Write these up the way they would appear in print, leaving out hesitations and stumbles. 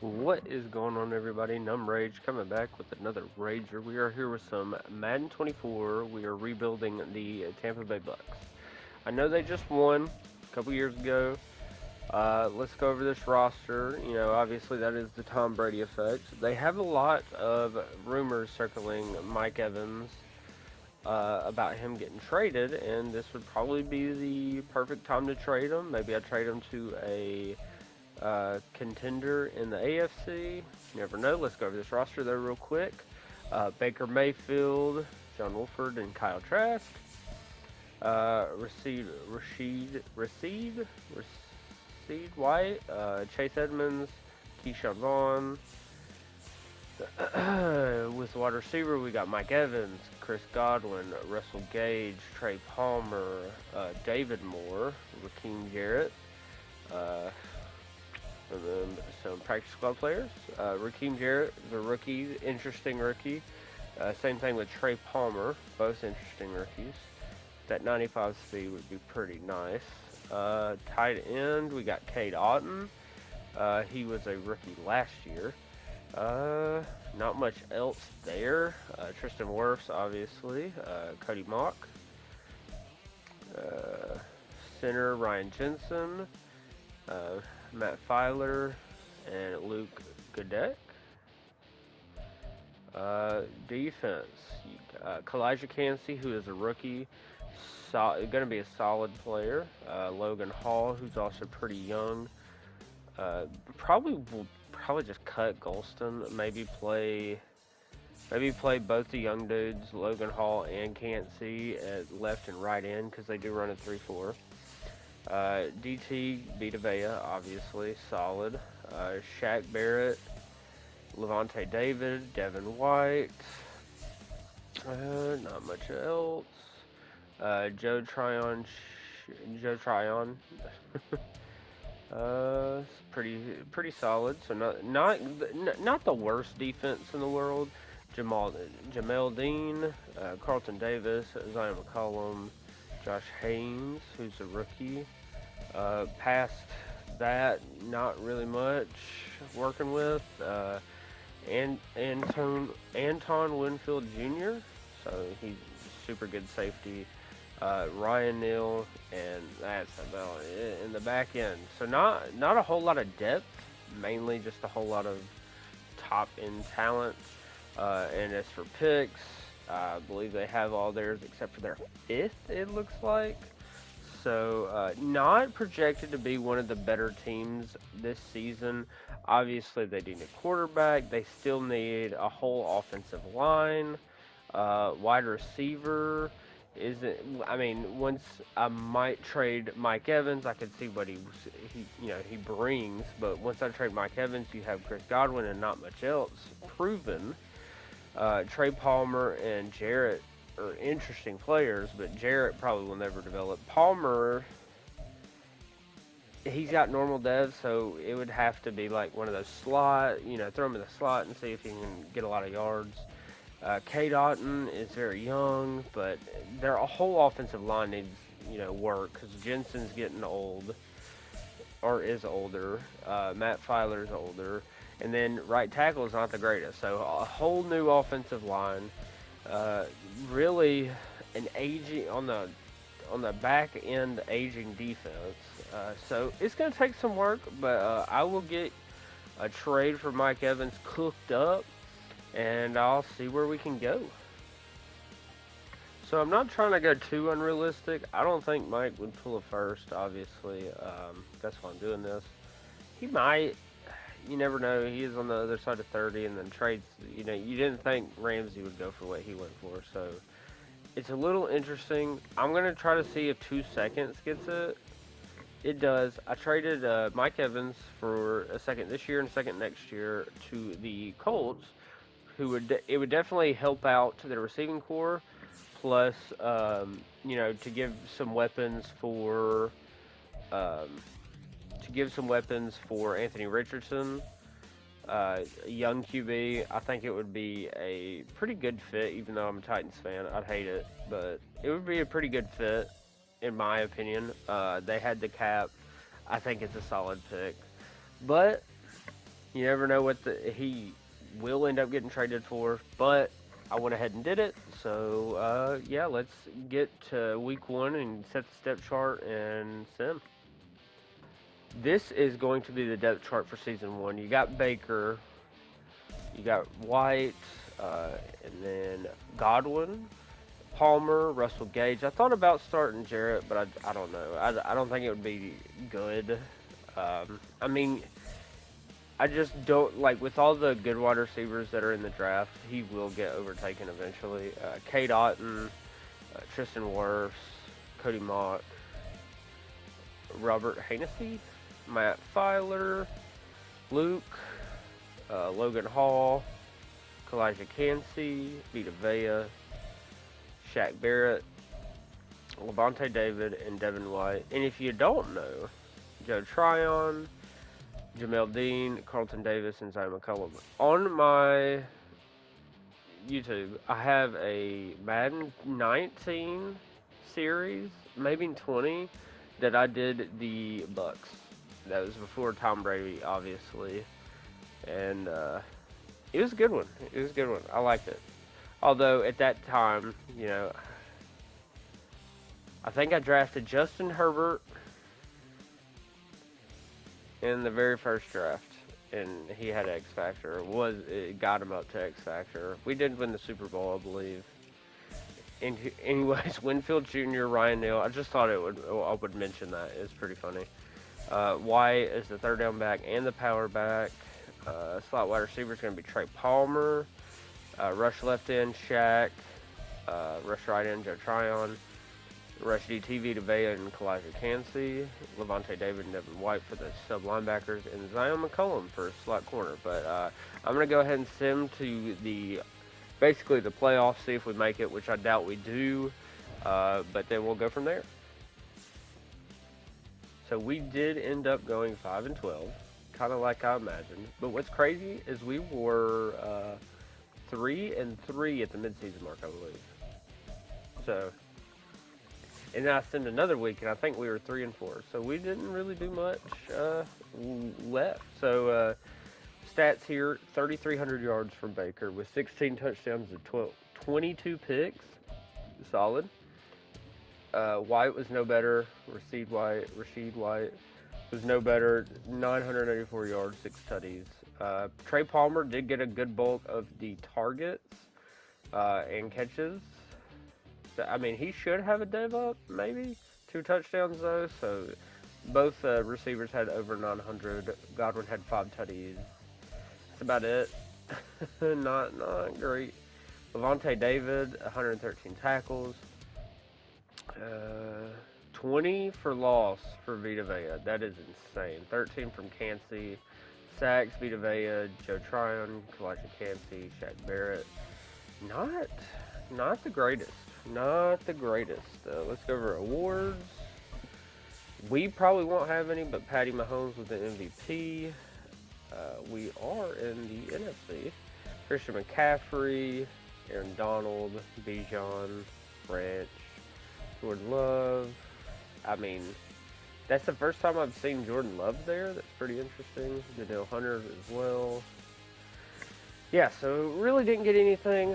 What is going on, everybody? Numb Rage coming back with another Rager. We are here with some Madden 24. We are rebuilding the Tampa Bay Bucks. I know they just won a couple years ago. Let's go over this roster. Obviously that is the Tom Brady effect. They have a lot of rumors circling Mike Evans about him getting traded, and this would probably be the perfect time to trade him. Maybe I trade him to a contender in the AFC. You never know. Let's go over this roster though real quick. Baker Mayfield, John Wolford, and Kyle Trask. Rashid White, Chase Edmonds, Keyshawn Vaughn. With wide receiver, we got Mike Evans, Chris Godwin, Russell Gage, Trey Palmer, David Moore, Raheem Jarrett, uh, and then some practice squad players. Raheem Jarrett is a rookie, interesting rookie. Same thing with Trey Palmer, both interesting rookies. That 95 speed would be pretty nice. Tight end, we got Cade Otton. He was a rookie last year. Not much else there. Tristan Wirfs, obviously. Cody Mock. Uh, Center, Ryan Jensen. Matt Filer. And Luke Goodek. Defense. Kalijah Cansey, who is a rookie. Going to be a solid player. Logan Hall, who's also pretty young. Probably will just cut Golston. Maybe play both the young dudes, Logan Hall and Cansey, at left and right end because they do run a 3-4. DT Vita Vea, obviously solid. Shaq Barrett, Levante David, Devin White. Not much else. Joe Tryon. Joe Tryon. Pretty solid. So not the worst defense in the world. Jamel Dean, Carlton Davis, Zion McCollum, Josh Haynes, who's a rookie. Past that, not really much working with. And Anton Winfield Jr. So he's super good safety. Ryan Neal, and that's about it in the back end. So not a whole lot of depth, mainly just a whole lot of top end talent. And as for picks, I believe they have all theirs except for their fifth, it looks like. So not projected to be one of the better teams this season. Obviously, they need a quarterback. They still need a whole offensive line, wide receiver. Once I might trade Mike Evans, I could see what he brings. But once I trade Mike Evans, you have Chris Godwin and not much else proven. Trey Palmer and Jarrett are interesting players, but Jarrett probably will never develop. Palmer, he's got normal dev, so it would have to be like one of those slot, throw him in the slot and see if he can get a lot of yards. Cade Otton is very young, but their whole offensive line needs, work because Jensen's getting old, or is older. Matt Filer's older. And then right tackle is not the greatest. So a whole new offensive line. Really an aging on the back end aging defense. So it's going to take some work, but I will get a trade for Mike Evans cooked up, and I'll see where we can go. So I'm not trying to go too unrealistic. I don't think Mike would pull a first, obviously. That's why I'm doing this. He might. You never know. He is on the other side of 30 and then trades. You didn't think Ramsey would go for what he went for. So it's a little interesting. I'm going to try to see if 2 seconds gets it. It does. I traded Mike Evans for a second this year and a second next year to the Colts, it would definitely help out to the receiving core. Plus, to give some weapons for Anthony Richardson, a young QB. I think it would be a pretty good fit, even though I'm a Titans fan. I'd hate it, but it would be a pretty good fit, in my opinion. They had the cap. I think it's a solid pick. But You never know what he will end up getting traded for, but I went ahead and did it. So yeah, let's get to week one and set the step chart and sim. This is going to be the depth chart for season one. You got Baker, you got White, uh, and then Godwin, Palmer, Russell Gage. I thought about starting Jarrett, but I don't know. I don't think it would be good. I mean, I just don't like with all the good wide receivers that are in the draft. He will get overtaken eventually. Kate Otten, Tristan Wirfs, Cody Mock, Robert Hennessy, Matt Filer, Luke, Logan Hall, Kalijah Cansey, Vita Vea, Shaq Barrett, Levante David, and Devin White. And if you don't know, Joe Tryon, Jamel Dean, Carlton Davis, and Zion McCollum. On my YouTube, I have a Madden 19 series, maybe 20, that I did the Bucs. That was before Tom Brady, obviously, and it was a good one. It was a good one. I liked it. Although at that time, I think I drafted Justin Herbert in the very first draft, and he had X Factor. It got him up to X Factor? We did win the Super Bowl, I believe. And anyways, Winfield Jr., Ryan Neal. I just thought I would mention that. It's pretty funny. White is the third down back and the power back. Slot wide receiver is going to be Trey Palmer. Rush left end, Shaq. Rush right end, Joe Tryon. Rush DT, Vita Vea, and Kalijah Cansey. Levante David and Devin White for the sub linebackers. And Zion McCollum for slot corner. But I'm going to go ahead and sim to basically the playoffs, see if we make it, which I doubt we do. But then we'll go from there. So we did end up going 5-12, kind of like I imagined. But what's crazy is we were 3-3 at the midseason mark, I believe. So, and then I sent another week, and I think we were 3-4. So we didn't really do much left. So stats here: 3,300 yards from Baker with 16 touchdowns and 22 picks. Solid. White was no better. Rashid White was no better. 984 yards, 6 tutties. Trey Palmer did get a good bulk of the targets and catches. So, I mean, he should have a dev up, maybe. 2 touchdowns, though. So both receivers had over 900. Godwin had 5 tutties. That's about it. not great. Levante David, 113 tackles. 20 for loss for Vita Vea. That is insane. 13 from Cansey. Sacks, Vita Vea, Joe Tryon, Kalijah Cansey, Shaq Barrett. Not the greatest. Not the greatest. Let's go over awards. We probably won't have any, but Patty Mahomes was the MVP. We are in the NFC. Christian McCaffrey, Aaron Donald, Bijan, Branch, Jordan Love. I mean, that's the first time I've seen Jordan Love there. That's pretty interesting. Danielle Hunter as well. Yeah, so really didn't get anything.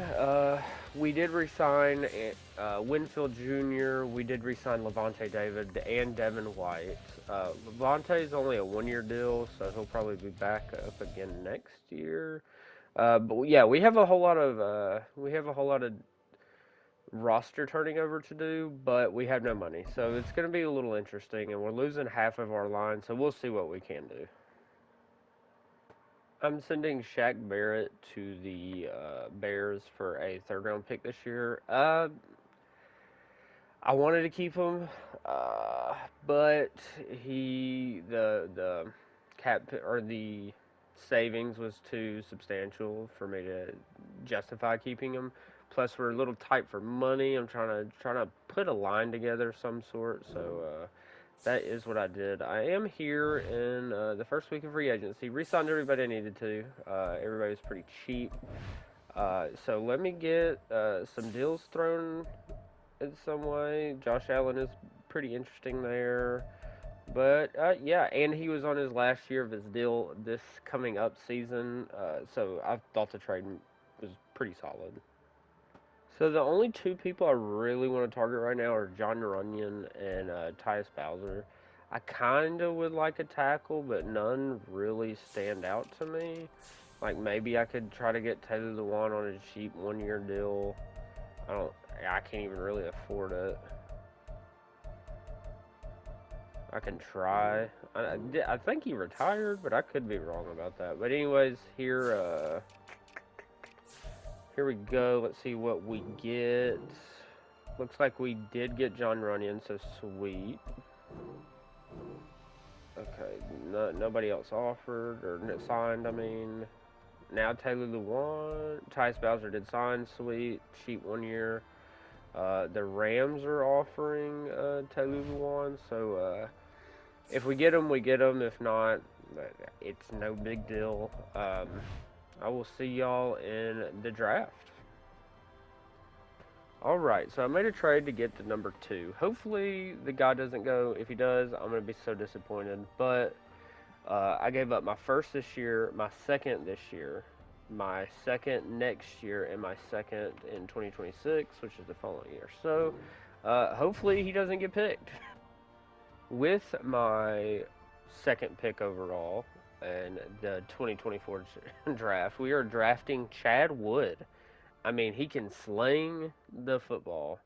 We did re-sign Winfield Jr. We did re-sign Levante David and Devin White. Levante is only a 1-year deal, so he'll probably be back up again next year. But yeah, we have a whole lot of roster turning over to do, but we have no money, so it's going to be a little interesting, and we're losing half of our line, so we'll see what we can do. I'm sending Shaq Barrett to the Bears for a third-round pick this year. I wanted to keep him, but the cap or the savings was too substantial for me to justify keeping him. Plus, we're a little tight for money. I'm trying to put a line together of some sort. So that is what I did. I am here in the first week of free agency. Re-signed everybody I needed to. Everybody was pretty cheap. So let me get some deals thrown in some way. Josh Allen is pretty interesting there. But yeah, and he was on his last year of his deal this coming up season, so I thought the trade was pretty solid. So the only two people I really want to target right now are John Runyon and Tyus Bowser. I kind of would like a tackle, but none really stand out to me. Like maybe I could try to get Taylor Lewan on a cheap 1 year deal. I don't. I can't even really afford it. I can try. I think he retired, but I could be wrong about that. But anyways, here we go. Let's see what we get. Looks like we did get John Runyon, so sweet. Okay, nobody else offered or signed. I mean, now Taylor Lewan, Tyus Bowser did sign, sweet, cheap 1 year. The Rams are offering Taylor Lewan, so if we get him, we get him. If not, it's no big deal. I will see y'all in the draft. Alright, so I made a trade to get to number 2. Hopefully the guy doesn't go. If he does, I'm going to be so disappointed. But I gave up my first this year, my second this year, my second next year, and my second in 2026, which is the following year. So hopefully he doesn't get picked. With my second pick overall and the 2024 draft, we are drafting Chad Wood. I mean, he can sling the football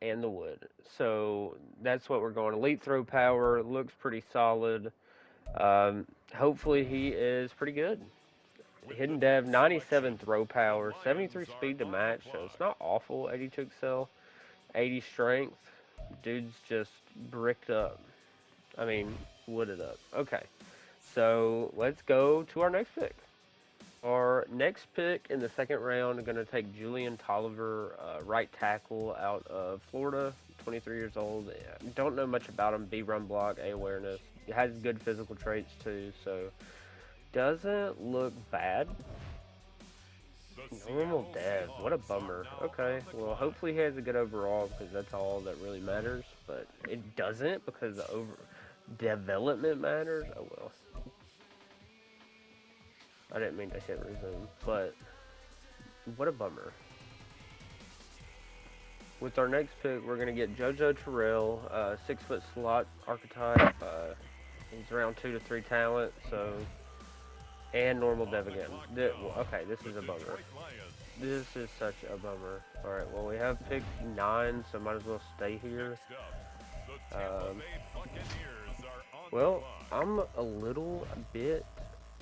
and the wood. So that's what we're going. Elite throw power, looks pretty solid. Hopefully he is pretty good. Hidden dev, 97 throw power, 73 speed to match, so it's not awful. 82 excel, 80 strength. Dude's just bricked up. I mean, wooded up. Okay, so let's go to our next pick. Our next pick in the second round, going to take Julian Tolliver, right tackle out of Florida, 23 years old. Don't know much about him. B run block, A awareness. He has good physical traits too, so doesn't look bad. Normal dev, what a bummer. Okay, well hopefully he has a good overall because that's all that really matters. But it doesn't because the over development matters. Oh well. I didn't mean to hit resume, but what a bummer. With our next pick, we're going to get JoJo Terrell, 6 foot slot archetype. He's around 2 to 3 talent, so and normal dev again. Okay, this is a bummer. This is such a bummer. All right, well we have pick 9, so might as well stay here. Well, I'm a little bit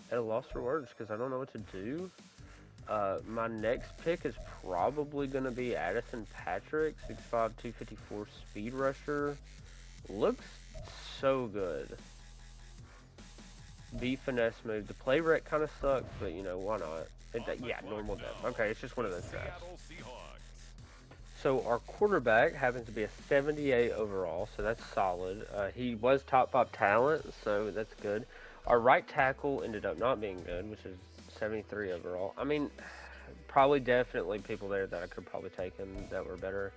at a loss for words because I don't know what to do. My next pick is probably going to be Addison Patrick, 6'5", 254 speed rusher. Looks so good. B finesse move. The play rec kind of sucks, but you know, why not? Yeah, normal depth. Okay, it's just one of those drafts. So our quarterback happens to be a 78 overall, so that's solid. He was top 5 talent, so that's good. Our right tackle ended up not being good, which is 73 overall. I mean, probably definitely people there that I could probably take him that were better.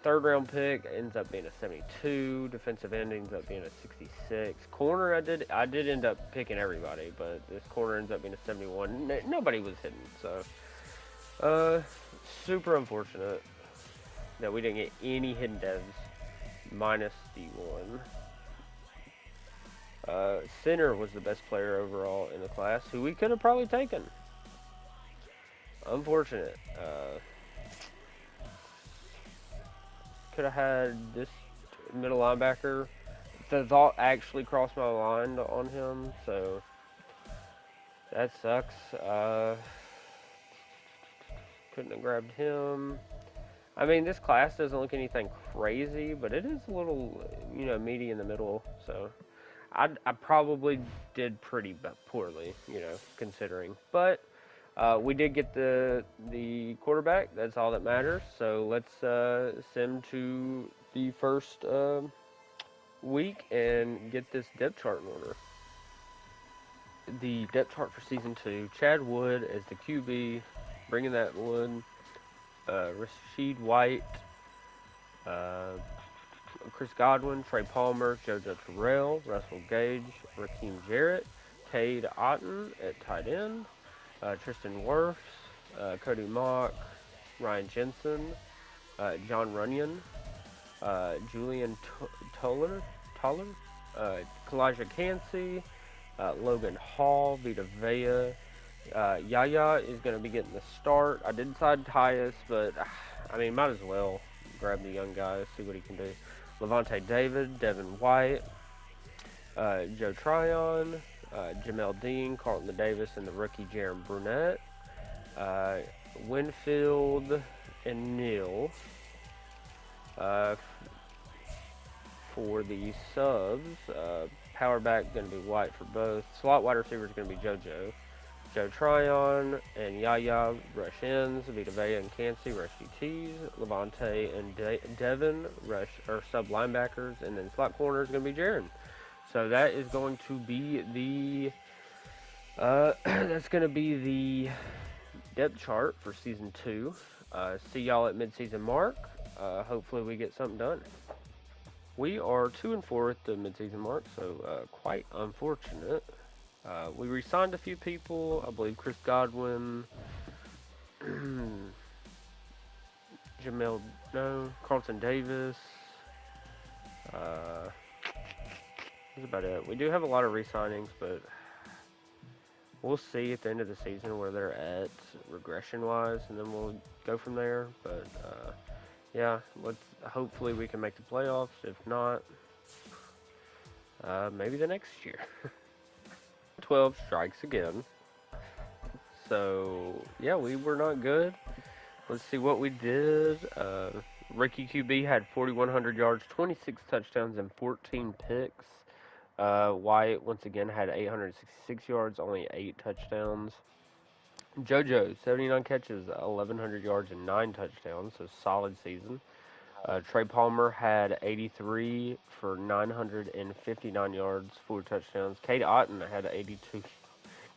Third round pick ends up being a 72. Defensive end ends up being a 66. Corner, I did end up picking everybody, but this corner ends up being a 71. Nobody was hidden, so super unfortunate that we didn't get any hidden devs minus the one. Center was the best player overall in the class, who we could have probably taken. Unfortunate. Could have had this middle linebacker. The thought actually crossed my mind on him, so that sucks. Couldn't have grabbed him. I mean, this class doesn't look anything crazy, but it is a little, you know, meaty in the middle, so I probably did pretty poorly, you know, considering. But we did get the quarterback. That's all that matters. So let's sim to the first week and get this depth chart in order. The depth chart for season 2. Chad Wood as the QB, bringing that Wood. Rashid White. Chris Godwin, Trey Palmer, JoJo Terrell, Russell Gage, Raheem Jarrett, Cade Otton at tight end, Tristan Wirfs, Cody Mock, Ryan Jensen, John Runyon, Julian Toller, Kalijah Cansey, Logan Hall, Vita Vea. Yaya is going to be getting the start. I did side Tyus, but I mean, might as well grab the young guy, see what he can do. Levante David, Devin White, Joe Tryon, Jamel Dean, Carlton Davis, and the rookie Jaron Brunette. Winfield and Neal. For the subs, power back going to be White for both. Slot wide receiver is going to be JoJo. Joe Tryon and Yaya rush ends. Vita Vea and Cansey rush DTs. Levante and Devin rush or sub linebackers, and then slot corner is going to be Jaron. So that is going to be the that's going to be the depth chart for season 2. See y'all at midseason mark. Hopefully we get something done. We are 2-4 at the midseason mark, so quite unfortunate. We re-signed a few people. I believe Chris Godwin, Carlton Davis. That's about it. We do have a lot of re-signings, but we'll see at the end of the season where they're at regression-wise, and then we'll go from there. But yeah, hopefully we can make the playoffs. If not, maybe the next year. 12 strikes again. So yeah, we were not good. Let's see what we did. Ricky QB had 4,100 yards, 26 touchdowns, and 14 picks. Wyatt once again had 866 yards, only 8 touchdowns. JoJo 79 catches, 1,100 yards, and 9 touchdowns. So solid season. Trey Palmer had 83 for 959 yards, 4 touchdowns. Cade Otton had 82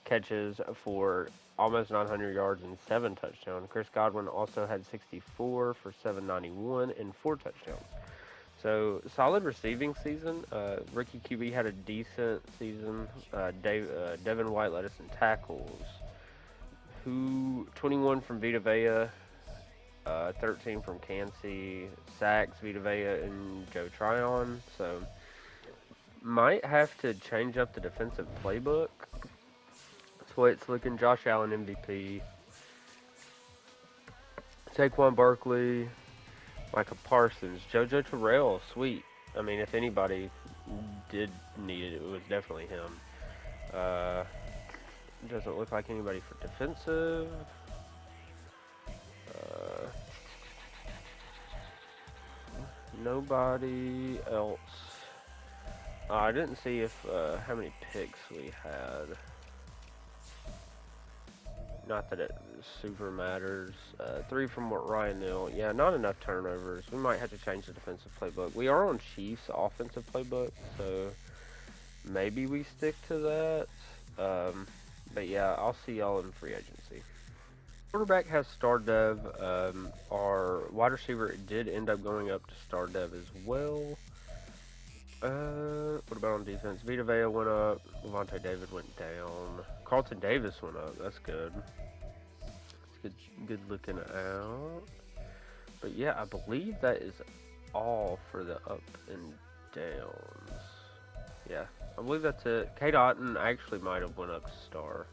catches for almost 900 yards and 7 touchdowns. Chris Godwin also had 64 for 791 and 4 touchdowns. So, solid receiving season. Ricky QB had a decent season. Devin White led us in tackles. 21 from Vita Vea, 13 from Cansey, sacks, Vita Vea, and Joe Tryon. So, might have to change up the defensive playbook. That's the way it's looking. Josh Allen MVP. Saquon Barkley, Micah Parsons, JoJo Terrell, sweet. I mean, if anybody did need it, it was definitely him. Doesn't look like anybody for defensive. Nobody else. I didn't see if how many picks we had. Not that it super matters. 3 from Ryan Neal. Yeah, not enough turnovers. We might have to change the defensive playbook. We are on Chiefs' offensive playbook, so maybe we stick to that. But yeah, I'll see y'all in free agency. Quarterback has star dev. Our wide receiver did end up going up to star dev as well. What about on defense? Vita Vea went up. Levante David went down. Carlton Davis went up. That's good. It's good looking out. But yeah, I believe that is all for the up and downs. Yeah, I believe that's it. Cade Otton actually might have went up to star.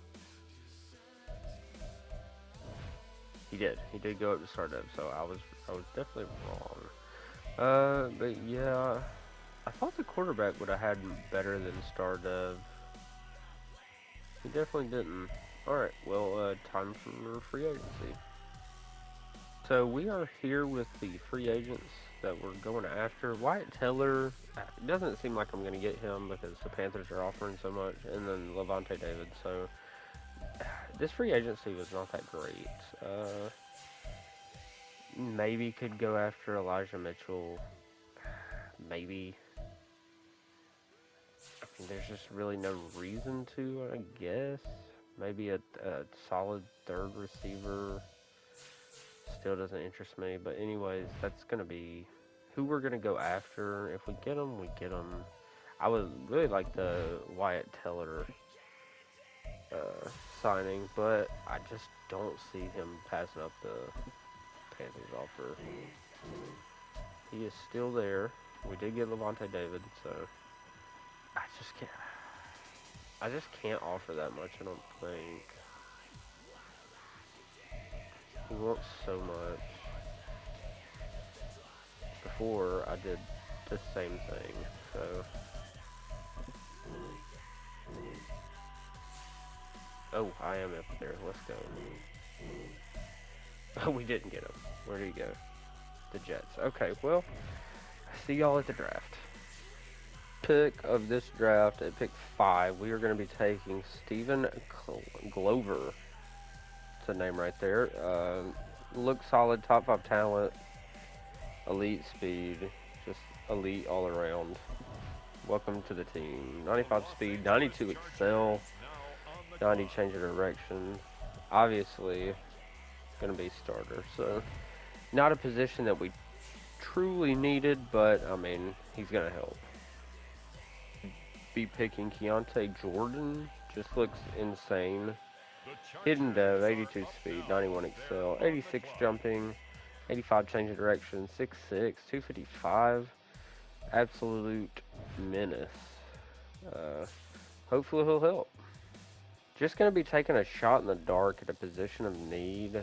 He did. He did go up to star dev, so I was definitely wrong. But yeah, I thought the quarterback would have had better than star dev. He definitely didn't. Alright, well, time for free agency. So we are here with the free agents that we're going after. Wyatt Teller, it doesn't seem like I'm going to get him because the Panthers are offering so much. And then Levante David, so this free agency was not that great. Maybe could go after Elijah Mitchell. Maybe. There's just really no reason to, I guess. Maybe a solid third receiver still doesn't interest me. But anyways, that's going to be who we're gonna go after. If we get him, we get him. I would really like the Wyatt Teller uh, signing, but I just don't see him passing up the Panthers offer. He is still there. We did get Levante David, so I just can't. I just can't offer that much. I don't think he wants so much. Before I did the same thing, so oh, I am up there. Let's go. Oh, we didn't get him. Where did he go? The Jets. Okay, well, see y'all at the draft. Pick of this draft at pick 5, we are going to be taking Stephen Glover. It's a name right there. Looks solid, top 5 talent, elite speed, just elite all around. Welcome to the team. 95 speed, 92 excel, 90 change of direction. Obviously, going to be starter. So, not a position that we truly needed, but I mean, he's going to help. Be picking Keontae Jordan. Just looks insane. Hidden dev, 82 speed, 91 excel, 86 jumping, 85 change of direction, 6'6", 255. Absolute menace. Hopefully he'll help. Just going to be taking a shot in the dark at a position of need.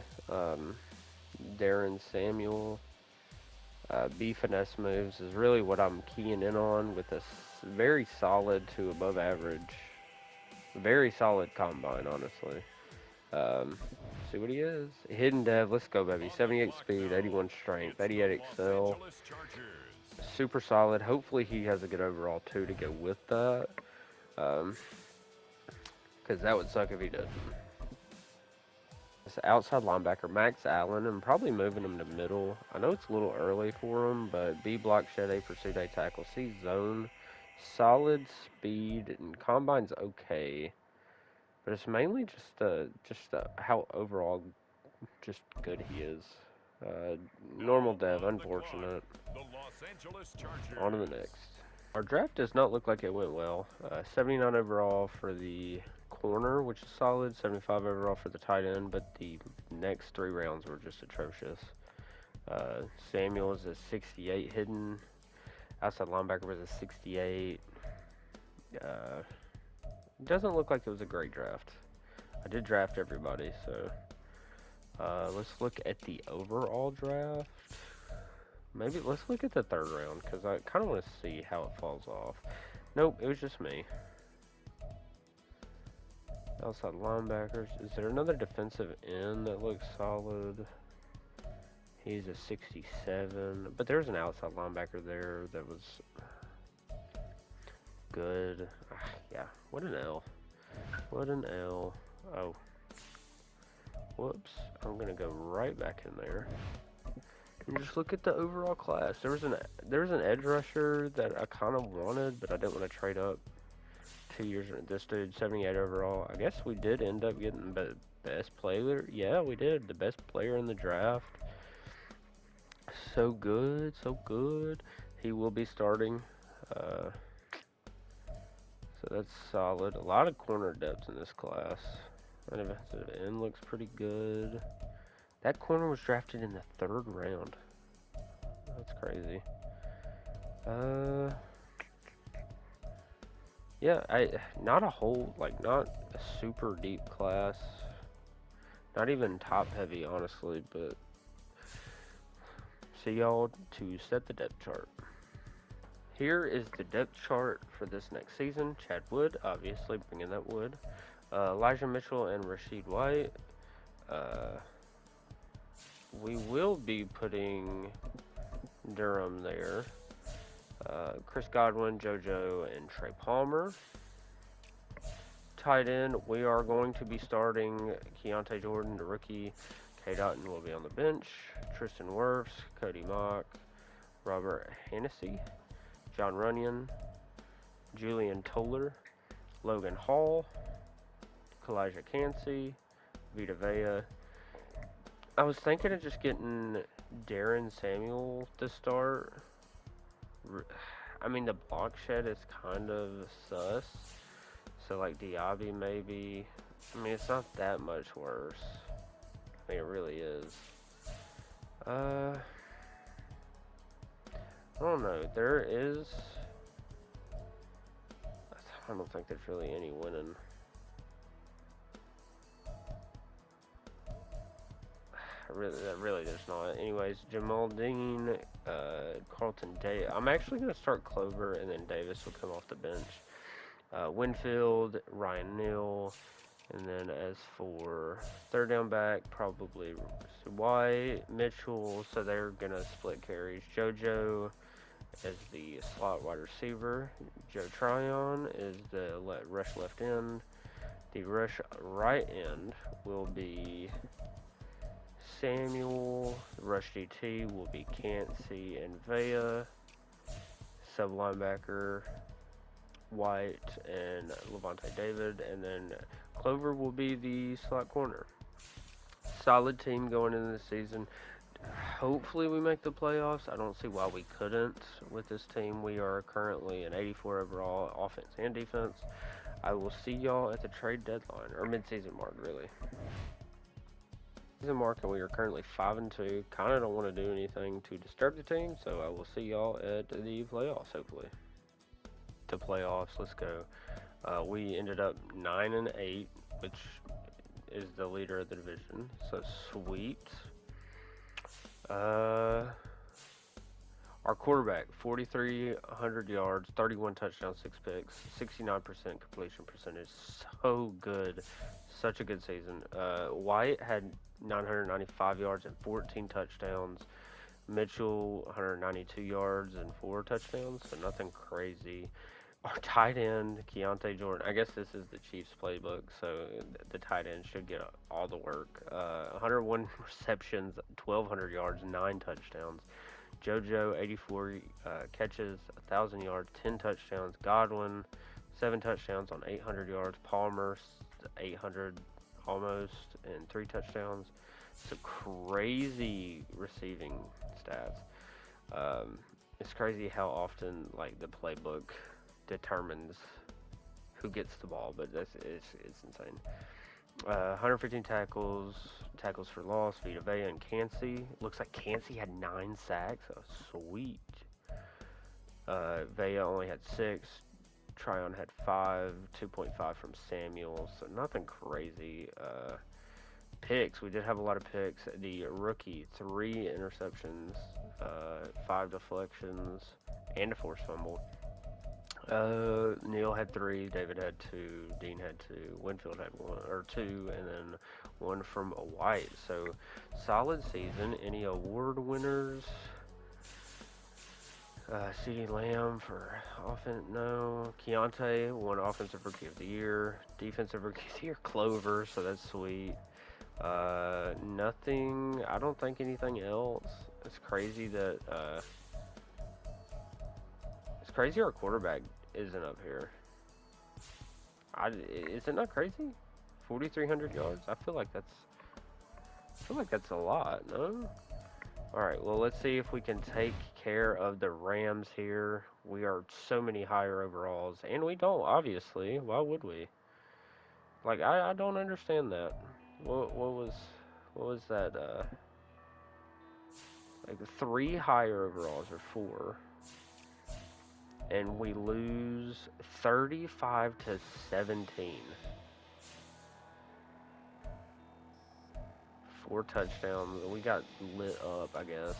Darren Samuel. B finesse moves is really what I'm keying in on with a very solid to above average. Very solid combine, honestly. See what he is. Hidden dev, let's go, baby. 78 speed, 81 strength, 88 excel. Super solid. Hopefully he has a good overall, too, to go with that. Because that would suck if he didn't. It's outside linebacker, Max Allen. I'm probably moving him to middle. I know it's a little early for him, but B block, shed A, pursuit A, tackle. C zone. Solid speed, and combine's okay. But it's mainly just how overall just good he is. Normal dev, unfortunate. On to the next. Our draft does not look like it went well. 79 overall for the corner, which is solid. 75 overall for the tight end, but the next 3 rounds were just atrocious. Samuel is a 68 hidden. Outside linebacker was a 68. Doesn't look like it was a great draft. I did draft everybody, so let's look at the overall draft. Maybe let's look at the 3rd round, because I kind of want to see how it falls off. Nope, it was just me. Outside linebackers. Is there another defensive end that looks solid? He's a 67. But there's an outside linebacker there that was good. Yeah, what an L. What an L. Oh. Whoops. I'm going to go right back in there. And just look at the overall class. There was an edge rusher that I kind of wanted, but I didn't want to trade up 2 years. This dude, 78 overall. I guess we did end up getting the best player. Yeah, we did. The best player in the draft. So good, so good. He will be starting. So that's solid. A lot of corner depth in this class. The end looks pretty good. That corner was drafted in the 3rd round. That's crazy. Yeah, not a super deep class. Not even top heavy, honestly, but see y'all to set the depth chart. Here is the depth chart for this next season. Chad Wood, obviously, bringing that Wood. Elijah Mitchell and Rashid White. We will be putting Durham there. Chris Godwin, JoJo, and Trey Palmer. Tight end, we are going to be starting Keontae Jordan, the rookie. K. Dotton will be on the bench. Tristan Wirfs, Cody Mock, Robert Hennessy, John Runyon, Julian Toller, Logan Hall, Kalijah Cansey, Vita Vea. I was thinking of just getting Darren Samuel to start, I mean, the block shed is kind of sus. So like Diaby maybe. I mean, it's not that much worse. I mean, it really is. I don't know. There is. I don't think there's really any winning. Really, there's not. Anyways, Jamal Dean, Carlton Day. I'm actually gonna start Clover, and then Davis will come off the bench. Winfield, Ryan Neal, and then as for third down back, probably White, Mitchell. So they're gonna split carries. JoJo as the slot wide receiver. Joe Tryon is the rush left end. The rush right end will be Samuel. The rush DT will be Cansey and Vea. Sub linebacker White and Levante David, and then Clover will be the slot corner. Solid team going into the season. Hopefully we make the playoffs. I don't see why we couldn't with this team. We are currently an 84 overall offense and defense. I will see y'all at the trade deadline, or mid-season mark, really. Season mark, and we are currently 5-2. Kind of don't want to do anything to disturb the team, so I will see y'all at the playoffs, hopefully. The playoffs, let's go. We ended up 9-8, which is the leader of the division, so sweet. Our quarterback, 4,300 yards, 31 touchdowns, 6 picks, 69% completion percentage. So good. Such a good season. White had 995 yards and 14 touchdowns. Mitchell, 192 yards and 4 touchdowns, so nothing crazy. Our tight end, Keontae Jordan, I guess this is the Chiefs playbook, so the tight end should get all the work. 101 receptions, 1,200 yards, 9 touchdowns. JoJo, 84 catches, 1,000 yards, 10 touchdowns. Godwin, 7 touchdowns on 800 yards. Palmer, 800 almost, and 3 touchdowns. So crazy receiving stats. It's crazy how often like the playbook determines who gets the ball, but it's insane. 115 tackles for loss. Vita Vea and Cansey. Looks like Cansey had 9 sacks. Oh, sweet. Vea only had 6. Tryon had 5. 2.5 from Samuel. So nothing crazy. Picks. We did have a lot of picks. The rookie, 3 interceptions, 5 deflections, and a forced fumble. Neal had 3, David had 2, Dean had 2, Winfield had 1 or 2, and then 1 from a White. So solid season. Any award winners? CeeDee Lamb for offense, no. Keontae won Offensive Rookie of the Year. Defensive Rookie of the Year, Clover, so that's sweet. Nothing, I don't think anything else. It's crazy that, it's crazy our quarterback isn't up here. Is it not crazy? 4,300 yards? I feel like that's a lot, no? Alright, well, let's see if we can take care of the Rams here. We are so many higher overalls, and we don't, obviously. Why would we? Like, I don't understand that. What was that, like 3 higher overalls, or 4. And we lose 35-17. 4 touchdowns. We got lit up, I guess.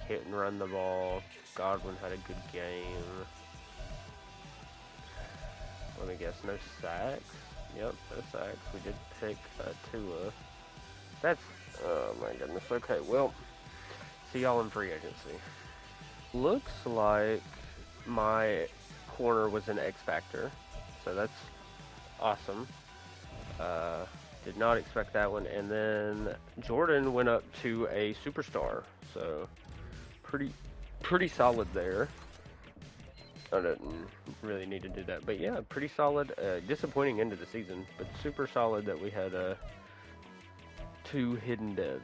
Couldn't run the ball. Godwin had a good game. Let me guess, no sacks? Yep, no sacks. We did pick Tua. That's, oh my goodness. Okay, well, see y'all in free agency. Looks like my corner was an X Factor, so that's awesome. Did not expect that one. And then Jordan went up to a superstar, so pretty solid there. I didn't really need to do that, but yeah, pretty solid. Disappointing end of the season, but super solid that we had 2 hidden devs.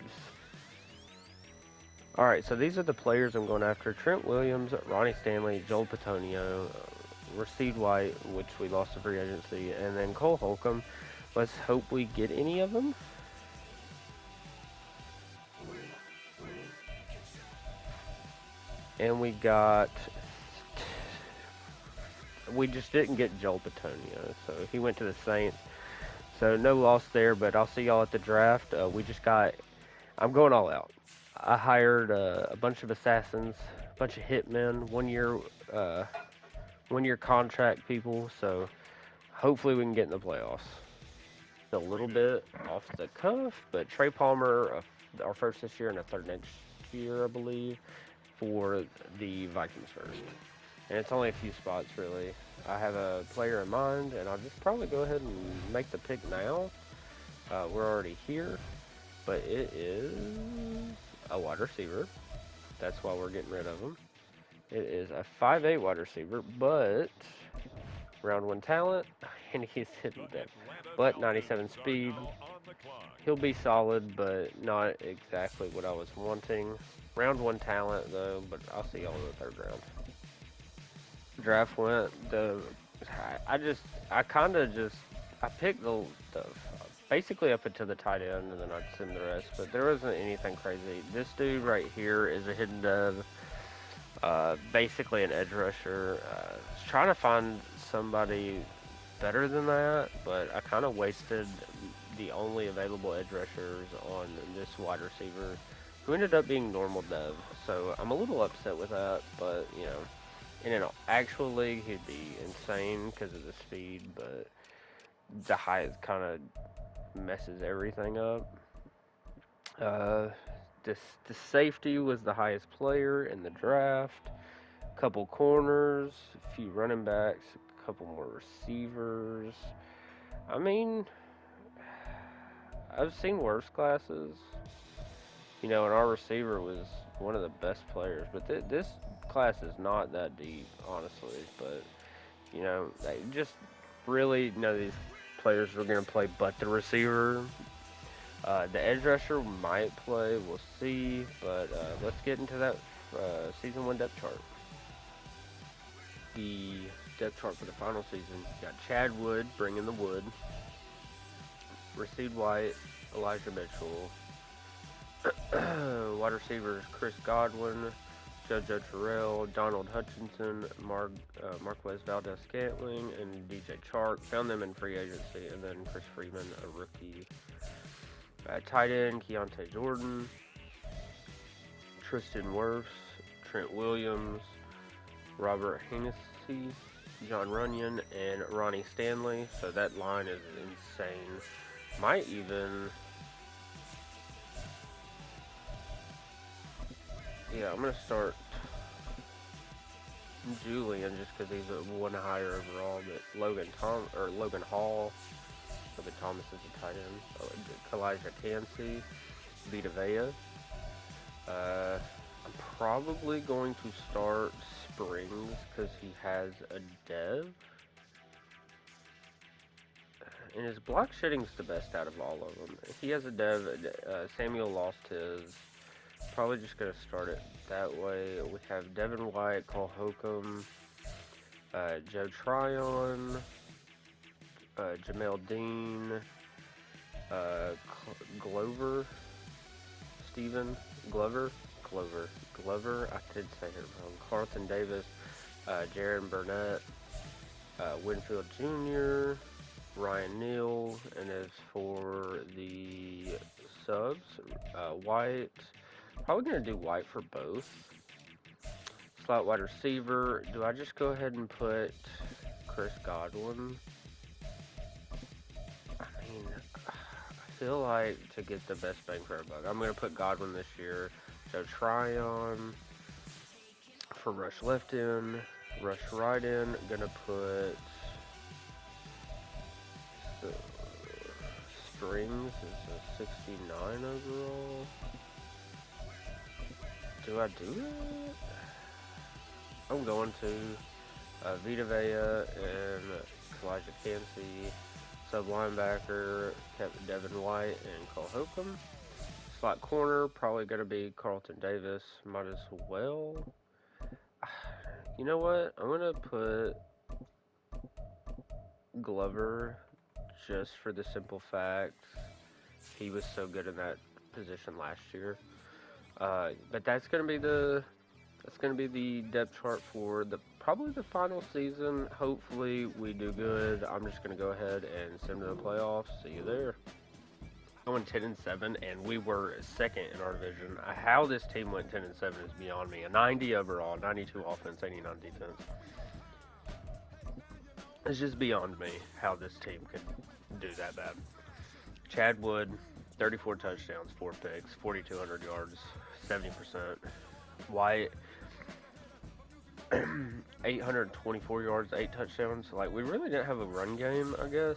Alright, so these are the players I'm going after. Trent Williams, Ronnie Stanley, Joel Patonio, Rasheed White, which we lost to free agency, and then Cole Holcomb. Let's hope we get any of them. And we just didn't get Joel Patonio, so he went to the Saints. So no loss there, but I'll see y'all at the draft. I'm going all out. I hired a bunch of assassins, a bunch of hitmen, 1 year contract people. So hopefully we can get in the playoffs. A little bit off the cuff, but Trey Palmer, our first this year and a third next year, I believe, for the Vikings first. And it's only a few spots, really. I have a player in mind, and I'll just probably go ahead and make the pick now. We're already here, but it is a wide receiver. That's why we're getting rid of him. It is a 5'8" wide receiver, but round 1 talent, and he's hidden depth. But 97 speed. He'll be solid, but not exactly what I was wanting. Round 1 talent, though, but I'll see y'all in the 3rd round. Draft went, I picked the basically up into the tight end, and then I'd send the rest, but there wasn't anything crazy. This dude right here is a hidden dev, basically an edge rusher. Was trying to find somebody better than that, but I kind of wasted the only available edge rushers on this wide receiver, who ended up being normal dev. So I'm a little upset with that, but you know, in an actual league, he'd be insane because of the speed, but the height kind of messes everything up. Uh, the safety was the highest player in the draft. Couple corners, a few running backs, a couple more receivers. I mean, I've seen worse classes. You know, and our receiver was one of the best players. But this class is not that deep, honestly. But, you know, I just really know these players are going to play but the receiver. The edge rusher might play, we'll see. But let's get into that season 1 depth chart. The depth chart for the final season. You got Chad Wood bringing the wood. Rasheed White, Elijah Mitchell. Wide receivers Chris Godwin, JoJo Terrell, Donald Hutchinson, Marquez Valdez-Scantling, and DJ Chark. Found them in free agency, and then Chris Freeman, a rookie. Tight end Keontae Jordan, Tristan Wirfs, Trent Williams, Robert Hennessy, John Runyon, and Ronnie Stanley. So that line is insane. Might even... Yeah, I'm going to start Julian just because he's a 1 higher overall, but Logan Hall, Logan Thomas is a tight end, Kalijah Cansey, Vita Vea. I'm probably going to start Springs because he has a dev. And his block shedding's the best out of all of them. He has a dev. Samuel lost his. Probably just going to start it that way. We have Devin White, Cole Holcomb, Joe Tryon, Jamel Dean, Glover, Steven, Glover, I did say it wrong. Carlton Davis, Jaron Burnett, Winfield Jr., Ryan Neal, and as for the subs, White, probably going to do White for both. Slot wide receiver, do I just go ahead and put Chris Godwin? I mean, I feel like to get the best bang for our buck, I'm going to put Godwin this year. So Tryon for rush left in, rush right in, gonna put Springs is a 69 overall. Do I do it? I'm going to Vita Vea and Kalijah Cansey, sub linebacker Devin White and Cole Holcomb. slot corner, probably going to be Carlton Davis. Might as well. You know what? I'm going to put Glover just for the simple fact he was so good in that position last year. But that's gonna be the depth chart for the probably the final season. Hopefully we do good. I'm just gonna go ahead and send to the playoffs. See you there. Going 10-7, and we were second in our division. How this team went 10-7 is beyond me. A 90 overall, 92 offense, 89 defense. It's just beyond me how this team could do that bad. Chad Wood, 34 touchdowns, 4 picks, 4,200 yards, 70%. Wyatt, 824 yards, 8 touchdowns. Like, we really didn't have a run game, I guess.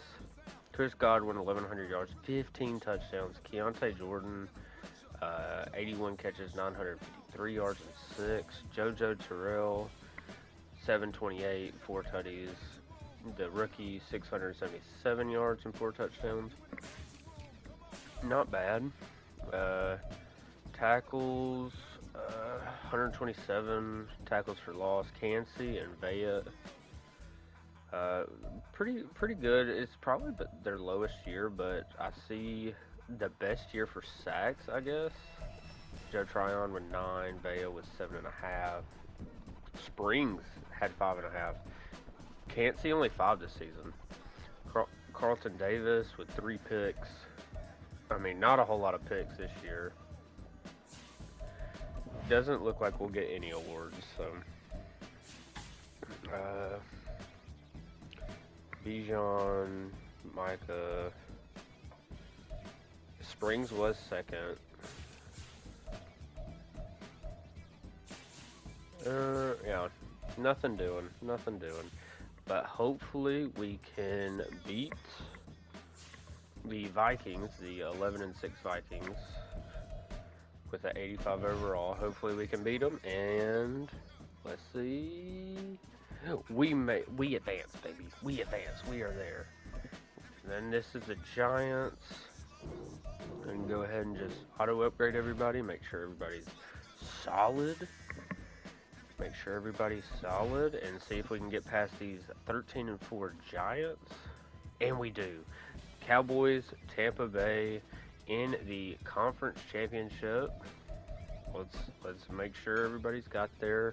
Chris Godwin, 1,100 yards, 15 touchdowns. Keontae Jordan, 81 catches, 953 yards, and 6. JoJo Terrell, 728, 4 tutties. The rookie, 677 yards and 4 touchdowns. Not bad. Tackles, 127 tackles for loss. Cansey and Vaya, pretty good. It's probably their lowest year, but I see the best year for sacks, I guess. Joe Tryon with 9, Vaya with 7.5. Springs had 5.5. Cansey only 5 this season. Carlton Davis with 3 picks. I mean, not a whole lot of picks this year. Doesn't look like we'll get any awards, so. Bijan, Micah. Springs was second. Yeah, nothing doing. But hopefully we can beat the Vikings, the 11-6 Vikings, with an 85 overall. Hopefully we can beat them, and let's see. We advance, baby. We advance. We are there. And then this is the Giants. And go ahead and just auto upgrade everybody. Make sure everybody's solid. And see if we can get past these 13-4 Giants. And we do. Cowboys, Tampa Bay in the conference championship. Let's make sure everybody's got their.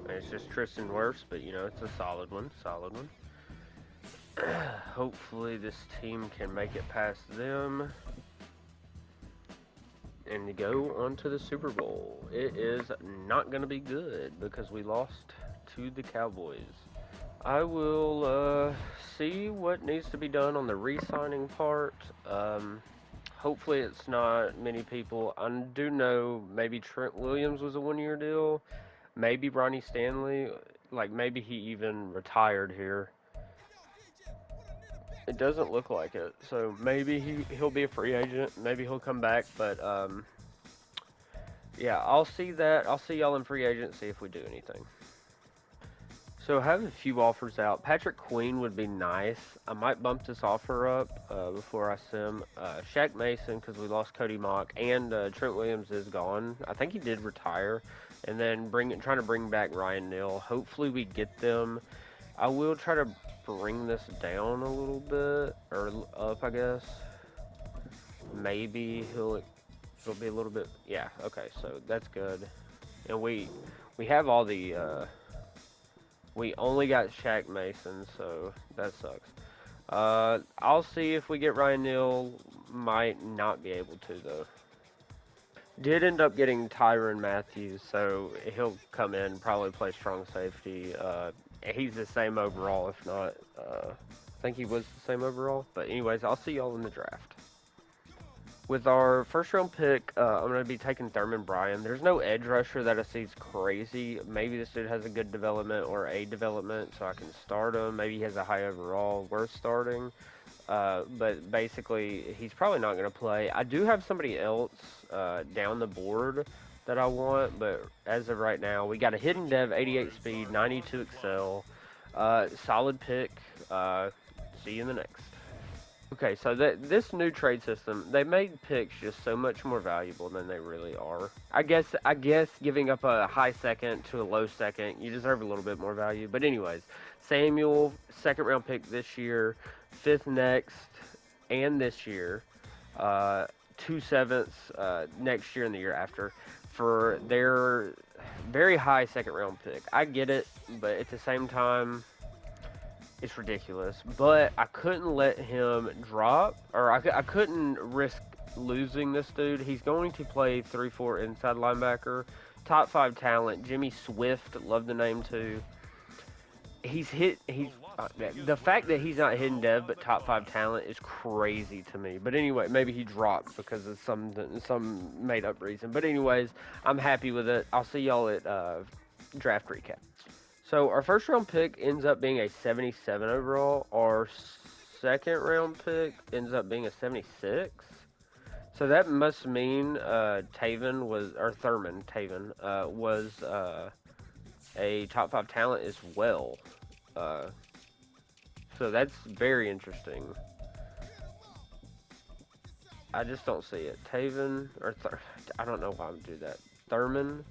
It's just Tristan Wirfs, but you know it's a solid one. Hopefully this team can make it past them and go on to the Super Bowl. It is not going to be good because we lost to the Cowboys. I will see what needs to be done on the re-signing part. Hopefully it's not many people. I do know maybe Trent Williams was a one-year deal. Maybe Ronnie Stanley. Like, maybe he even retired here. It doesn't look like it. So maybe he'll be a free agent. Maybe he'll come back. But, yeah, I'll see that. I'll see y'all in free agency if we do anything. So I have a few offers out. Patrick Queen would be nice. I might bump this offer up before I send him. Shaq Mason, because we lost Cody Mock, and Trent Williams is gone. I think he did retire. And then trying to bring back Ryan Neal. Hopefully we get them. I will try to bring this down a little bit, or up, I guess. Maybe it'll be a little bit. Yeah. Okay. So that's good. And we have all the. We only got Shaq Mason, so that sucks. I'll see if we get Ryan Neal. Might not be able to, though. Did end up getting Tyrann Mathieu, so he'll come in, probably play strong safety. He's the same overall, if not. I think he was the same overall. But anyways, I'll see y'all in the draft. With our first round pick, I'm going to be taking Thurman Bryan. There's no edge rusher that I see is crazy. Maybe this dude has a good development or a development, so I can start him. Maybe he has a high overall, worth starting. But basically, he's probably not going to play. I do have somebody else down the board that I want, but as of right now, we got a hidden dev, 88 speed, 92 excel. Solid pick. See you in the next. Okay, so this new trade system, they made picks just so much more valuable than they really are. I guess giving up a high second to a low second, you deserve a little bit more value. But anyways, Samuel, second round pick this year, fifth next, and this year, uh, two sevenths next year and the year after for their very high second round pick. I get it, but at the same time, it's ridiculous. But I couldn't let him drop, or I couldn't risk losing this dude. He's going to play 3-4 inside linebacker, top five talent. Jimmy Swift, love the name too. He's hit. He's the fact that he's not hidden dev but top five talent is crazy to me. But anyway, maybe he dropped because of some made up reason. But anyways, I'm happy with it. I'll see y'all at draft recap. So our first round pick ends up being a 77 overall. Our second round pick ends up being a 76. So that must mean Taven was, or Thurman Taven was a top five talent as well. Uh, so that's very interesting. I just don't see it. Taven or I don't know why I'm do that. Thurman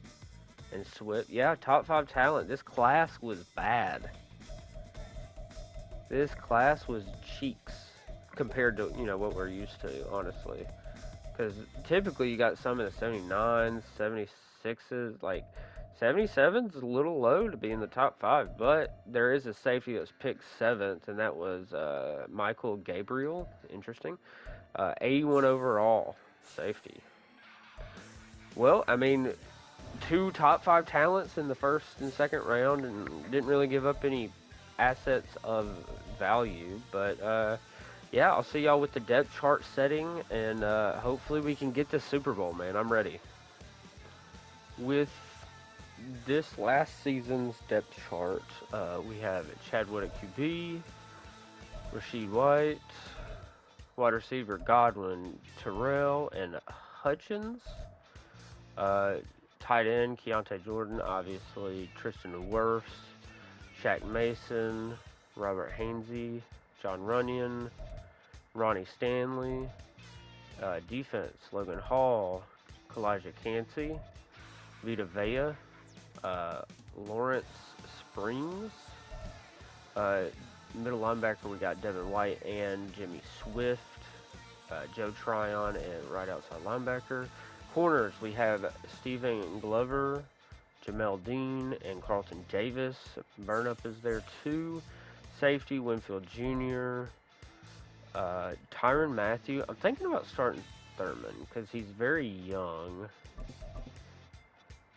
and Swift. Yeah, top five talent. This class was bad. This class was cheeks compared to what we're used to, honestly. Because typically you got some in the 79s, 76s, like 77's a little low to be in the top five, but there is a safety that's picked seventh, and that was Michael Gabriel. Interesting. 81 overall safety. Well, I mean, two top five talents in the first and second round, and didn't really give up any assets of value. But yeah, I'll see y'all with the depth chart setting, and hopefully we can get this Super Bowl, man. I'm ready. With this last season's depth chart, we have Chadwood at QB, Rashid White, wide receiver Godwin, Terrell, and Hutchins. Uh, Tight end Keontae Jordan, obviously Tristan Wirfs, Shaq Mason, Robert Hainsey, John Runyon, Ronnie Stanley. Defense Logan Hall, Kalijah Cansey, Vita Vea, uh, Lawrence Springs. Uh, Middle linebacker we got Devin White and Jimmy Swift, Joe Tryon, and right outside linebacker. Corners, we have Stephen Glover, Jamel Dean, and Carlton Davis. Burnup is there too. Safety, Winfield Jr., Tyron Matthew. I'm thinking about starting Thurman because he's very young.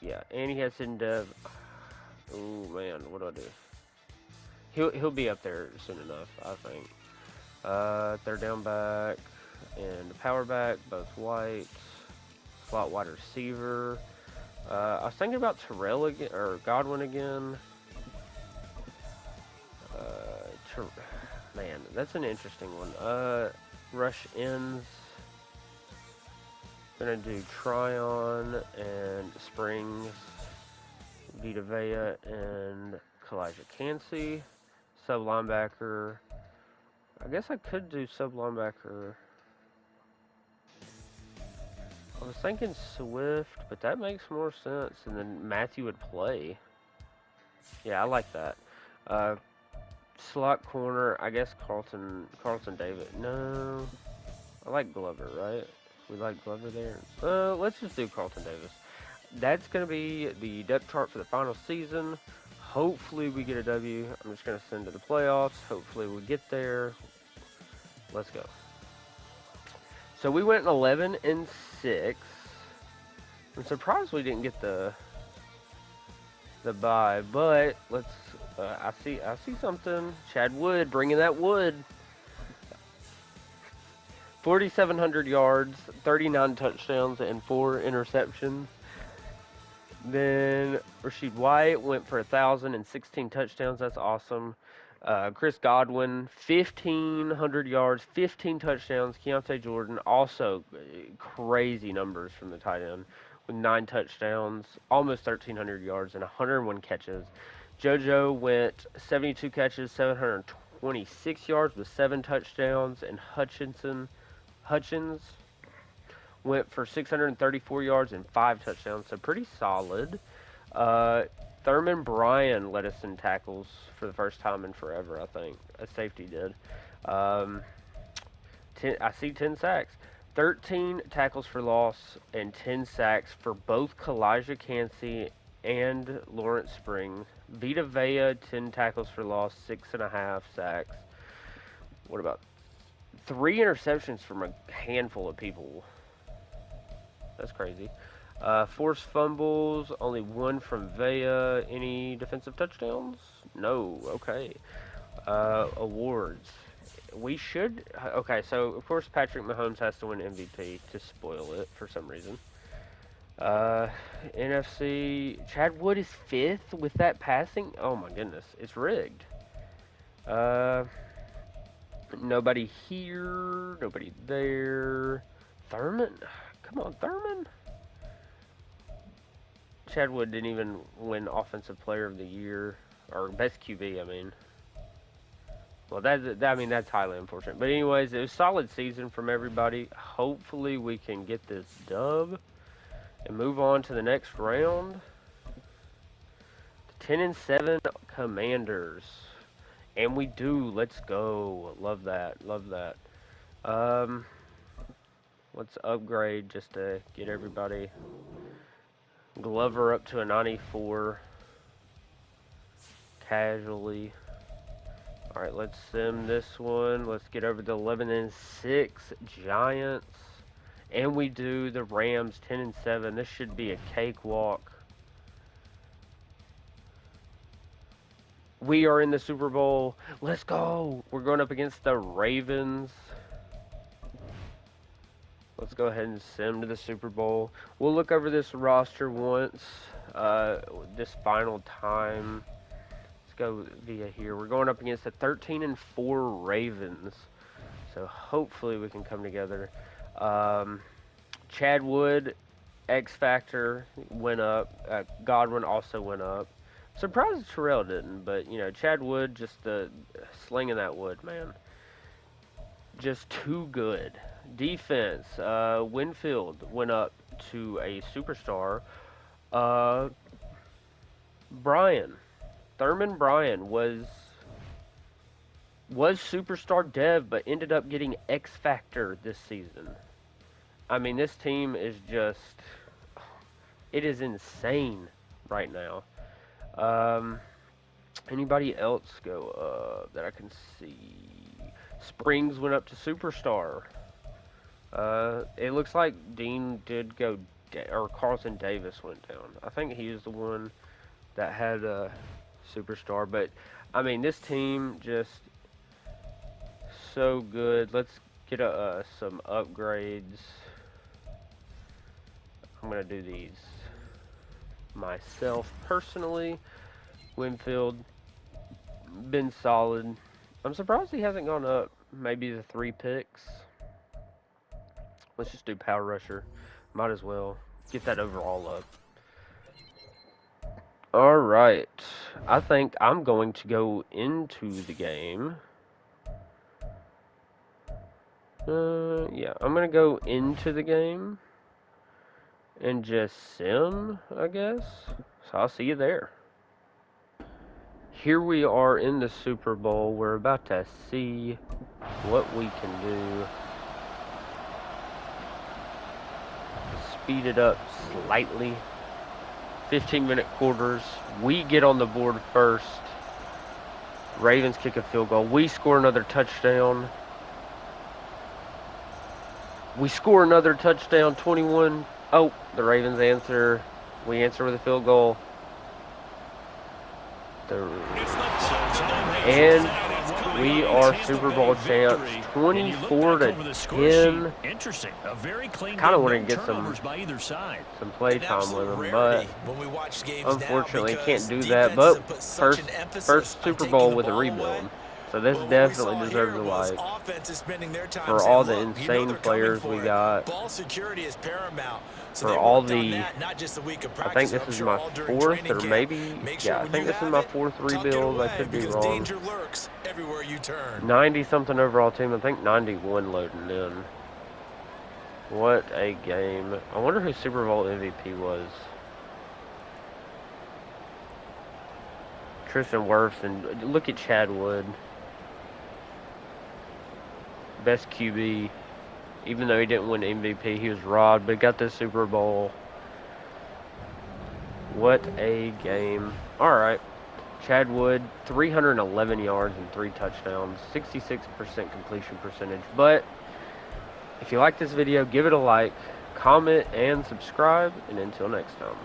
Yeah, and he has hidden dev. Oh man, what do I do? He'll be up there soon enough, I think. Third down back and power back, both white. Slot wide receiver. I was thinking about Terrell again, or Godwin again. Man, that's an interesting one. Rush ends. Gonna do Tryon and Springs, Vita Vea, and Kalijah Cansey. Sub linebacker. I guess I could do sub linebacker. I was thinking Swift, but that makes more sense. And then Matthew would play. Yeah, I like that. Uh, Slot corner, I guess Carlton Davis. No, I like Glover, right? We like Glover there. Let's just do Carlton Davis. That's gonna be the depth chart for the final season. Hopefully we get a W. I'm just gonna send to the playoffs. Hopefully we get there. Let's go. So we went 11-6. I'm surprised we didn't get the bye, but let's. I see something. Chad Wood bringing that wood. 4,700 yards, 39 touchdowns, and 4 interceptions. Then Rashid White went for 1,016 touchdowns. That's awesome. Chris Godwin, 1,500 yards, 15 touchdowns. Keontae Jordan, also crazy numbers from the tight end with 9 touchdowns, almost 1,300 yards, and 101 catches. JoJo went 72 catches, 26 yards with 7 touchdowns, and Hutchins went for 634 yards and 5 touchdowns, so pretty solid. Uh, Thurman Bryan led us in tackles for the first time in forever, I think. A safety did. Um, I see 10 sacks. 13 tackles for loss and 10 sacks for both Kalijah Cansey and Lawrence Springs. Vita Vea, 10 tackles for loss, 6.5 sacks. What about 3 interceptions from a handful of people? That's crazy. Forced fumbles, only 1 from Vea. Any defensive touchdowns? No. Okay. Awards. We should. Okay, so of course Patrick Mahomes has to win MVP to spoil it for some reason. NFC. Chad Wood is 5th with that passing. Oh my goodness, it's rigged. Nobody here. Nobody there. Thurman. Come on, Thurman. Chad Wood didn't even win Offensive Player of the Year or Best QB. I mean. Well, that's highly unfortunate. But anyways, it was a solid season from everybody. Hopefully, we can get this dub and move on to the next round. The 10-7 Commanders, and we do. Let's go. Love that. Love that. Let's upgrade just to get everybody. Glover up to a 94. Casually. All right, let's sim this one. Let's get over the 11-6 Giants, and we do the Rams 10-7. This should be a cakewalk. We are in the Super Bowl. Let's go. We're going up against the Ravens. Let's go ahead and sim to the Super Bowl. We'll look over this roster once, this final time. Go via here. We're going up against the 13-4 Ravens, so hopefully we can come together. Chad Wood, X Factor went up. Godwin also went up. Surprised Terrell didn't, but you know Chad Wood just slinging that wood, man. Just too good. Defense. Winfield went up to a superstar. Thurman Bryan was superstar dev, but ended up getting X Factor this season. I mean, this team is just, it is insane right now. Anybody else go up that I can see? Springs went up to superstar. It looks like Dean did go, or Carlton Davis went down. I think he was the one that had a superstar, but I mean this team just so good. Let's get some upgrades. I'm gonna do these myself personally. Winfield been solid. I'm surprised he hasn't gone up. Maybe the 3 picks. Let's just do power rusher. Might as well get that overall up. Alright, I think I'm going to go into the game. Yeah, I'm going to go into the game and just sim, I guess. So I'll see you there. Here we are in the Super Bowl. We're about to see what we can do. Speed it up slightly. 15-minute quarters. We get on the board first. Ravens kick a field goal. We score another touchdown. We score another touchdown, 21. Oh, the Ravens answer. We answer with a field goal. And we are Super Bowl champs, 24-10. Interesting. A very clean. Kind of want to get some play time with them, but unfortunately can't do that. But first Super Bowl with a rebuild. So this Well, what we definitely saw deserves here a was like. offense spending their time For saying, all the look, you know insane they're coming players we for it. got. Ball security is paramount. So For they all worked on the, that, not just a week of I think practice, but this I'm is sure my all during 4th training or camp. maybe, Make sure yeah, I when think you this is have my it, 4th tuck it rebuild. I away could be because wrong. danger lurks everywhere you turn. 90-something overall team. I think 91 loading in. What a game. I wonder who Super Bowl MVP was. Tristan Wirfs, and look at Chad Wood. Best QB. Even though he didn't win MVP, he was robbed, but got the Super Bowl. What a game. Alright. Chad Wood, 311 yards and 3 touchdowns. 66% completion percentage. But if you like this video, give it a like, comment, and subscribe. And until next time.